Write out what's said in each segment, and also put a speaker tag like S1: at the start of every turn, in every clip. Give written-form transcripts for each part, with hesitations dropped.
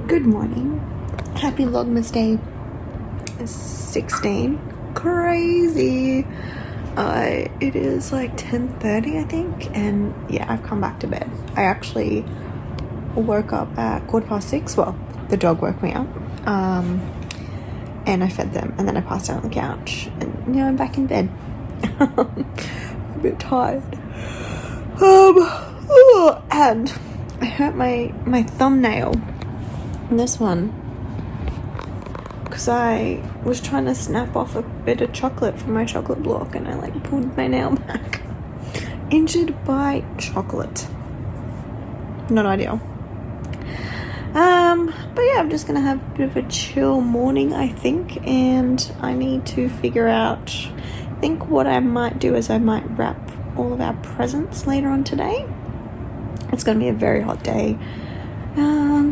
S1: Good morning. Happy Vlogmas Day 16. Crazy. It is like 10:30 I think, and yeah, I've come back to bed. I actually woke up at 6:15. Well, the dog woke me up, and I fed them, and then I passed out on the couch, and now I'm back in bed. I'm a bit tired. And I hurt my thumbnail. This one, because I was trying to snap off a bit of chocolate from my chocolate block, and I like pulled my nail back. Injured by chocolate. Not ideal. But yeah, I'm just gonna have a bit of a chill morning, I think, and I need to figure out, I think what I might do is I might wrap all of our presents later on today. It's gonna be a very hot day.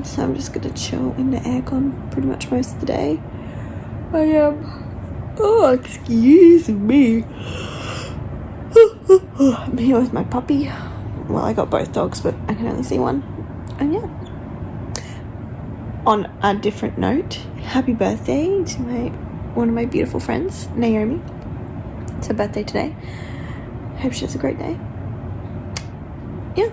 S1: So I'm just gonna chill in the aircon pretty much most of the day. I am. Oh, excuse me. I'm here with my puppy. Well, I got both dogs, but I can only see one. And yeah. On a different note, happy birthday to one of my beautiful friends, Naomi. It's her birthday today. Hope she has a great day. Yeah.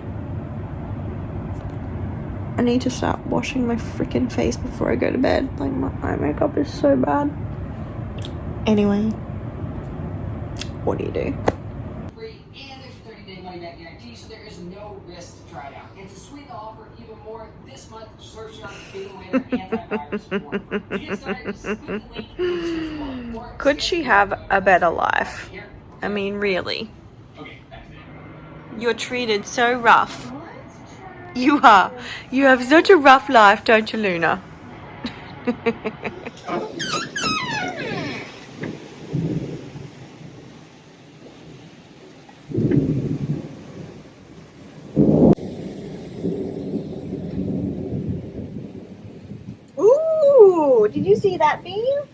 S1: I need to start washing my freaking face before I go to bed. Like, my eye makeup is so bad. Anyway, what do you do?
S2: Free, and there's a 30-day money-back guarantee, so there is no risk to try it out. And to sweeten the offer even more, this month, Surfshark is giving away their antivirus support. Get started, just click the link in the description below.
S1: Could she have a better life? I mean, really.
S2: Okay, back to the
S1: You're treated so rough. You are. You have such a rough life, don't you, Luna? Ooh, did you see that beam?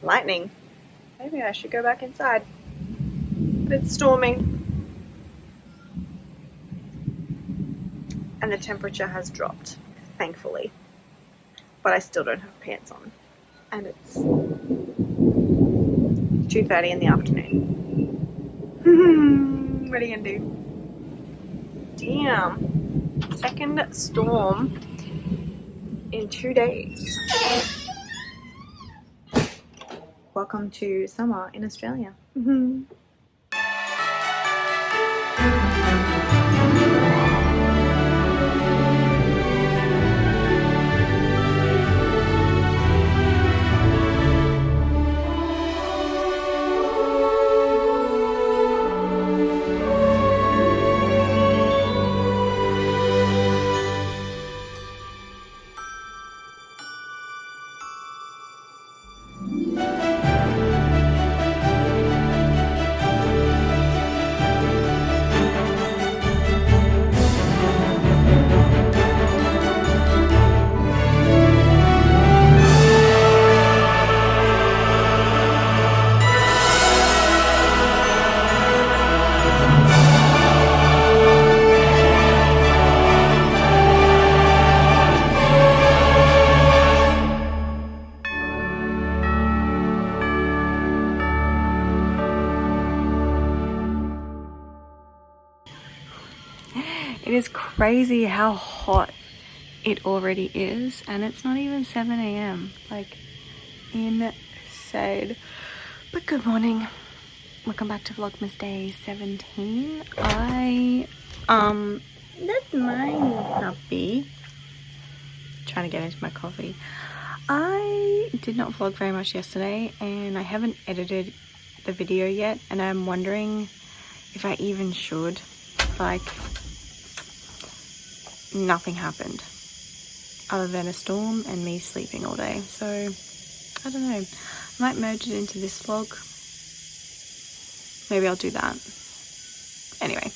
S1: Lightning. Maybe I should go back inside. But it's storming. And the temperature has dropped, thankfully. But I still don't have pants on. And it's 2:30 in the afternoon. What are you gonna do? Damn. Second storm in 2 days. Welcome to summer in Australia. It is crazy how hot it already is, and it's not even 7 a.m. Like, insane. But good morning. Welcome back to Vlogmas Day 17. That's my puppy. Trying to get into my coffee. I did not vlog very much yesterday, and I haven't edited the video yet, and I'm wondering if I even should. Like, nothing happened other than a storm and me sleeping all day, so I don't know. I might merge it into this vlog. Maybe I'll do that. Anyway,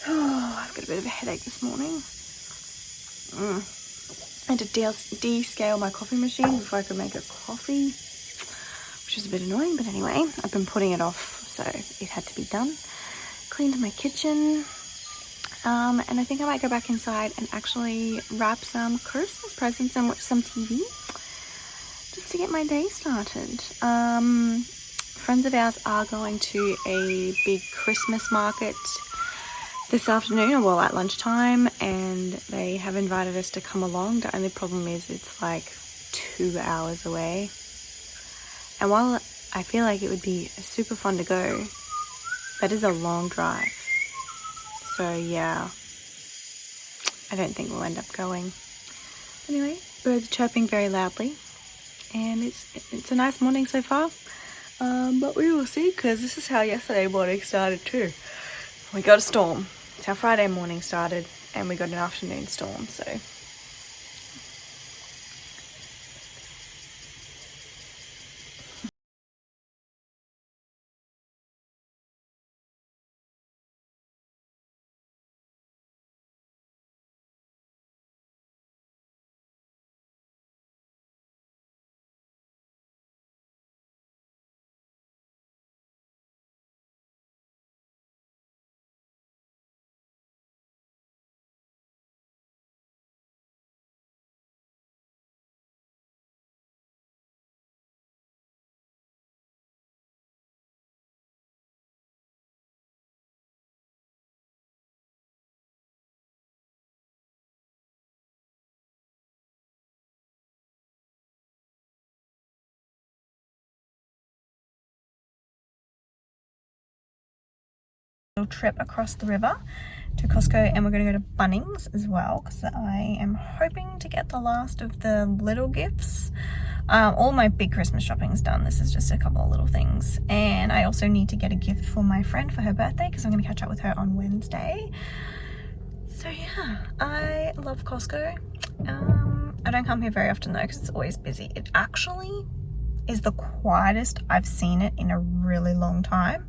S1: I've got a bit of a headache this morning. I had to descale my coffee machine before I could make a coffee, which is a bit annoying, but anyway, I've been putting it off, so it had to be done. Cleaned my kitchen. And I think I might go back inside and actually wrap some Christmas presents and watch some TV just to get my day started. Friends of ours are going to a big Christmas market this afternoon, well, at lunchtime, and they have invited us to come along. The only problem is it's like 2 hours away, and while I feel like it would be super fun to go, that is a long drive. So yeah, I don't think we'll end up going. Anyway, birds are chirping very loudly, and it's a nice morning so far. But we will see, because this is how yesterday morning started too. We got a storm. It's how Friday morning started, and we got an afternoon storm, so. Trip across the river to Costco, and we're going to go to Bunnings as well, because I am hoping to get the last of the little gifts. All my big Christmas shopping's done. This is just a couple of little things, and I also need to get a gift for my friend for her birthday, because I'm going to catch up with her on Wednesday. So yeah, I love Costco. I don't come here very often though, because it's always busy. It actually is the quietest I've seen it in a really long time,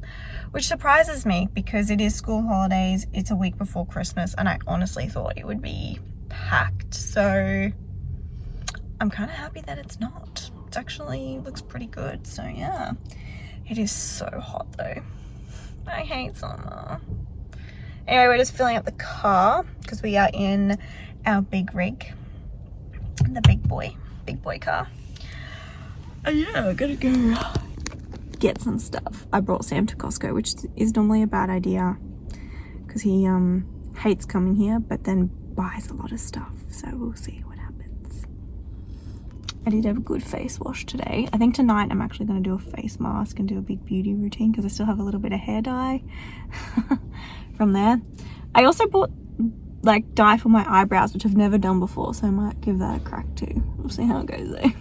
S1: which surprises me because it is school holidays, it's a week before Christmas, and I honestly thought it would be packed. So I'm kind of happy that it's not. It actually looks pretty good. So yeah, it is so hot though. I hate summer. Anyway, we're just filling up the car because we are in our big rig, the big boy car. Yeah, I gotta go get some stuff. I brought Sam to Costco, which is normally a bad idea because he hates coming here, but then buys a lot of stuff. So we'll see what happens. I did have a good face wash today. I think tonight I'm actually going to do a face mask and do a big beauty routine because I still have a little bit of hair dye from there. I also bought like dye for my eyebrows, which I've never done before, so I might give that a crack too. We'll see how it goes though.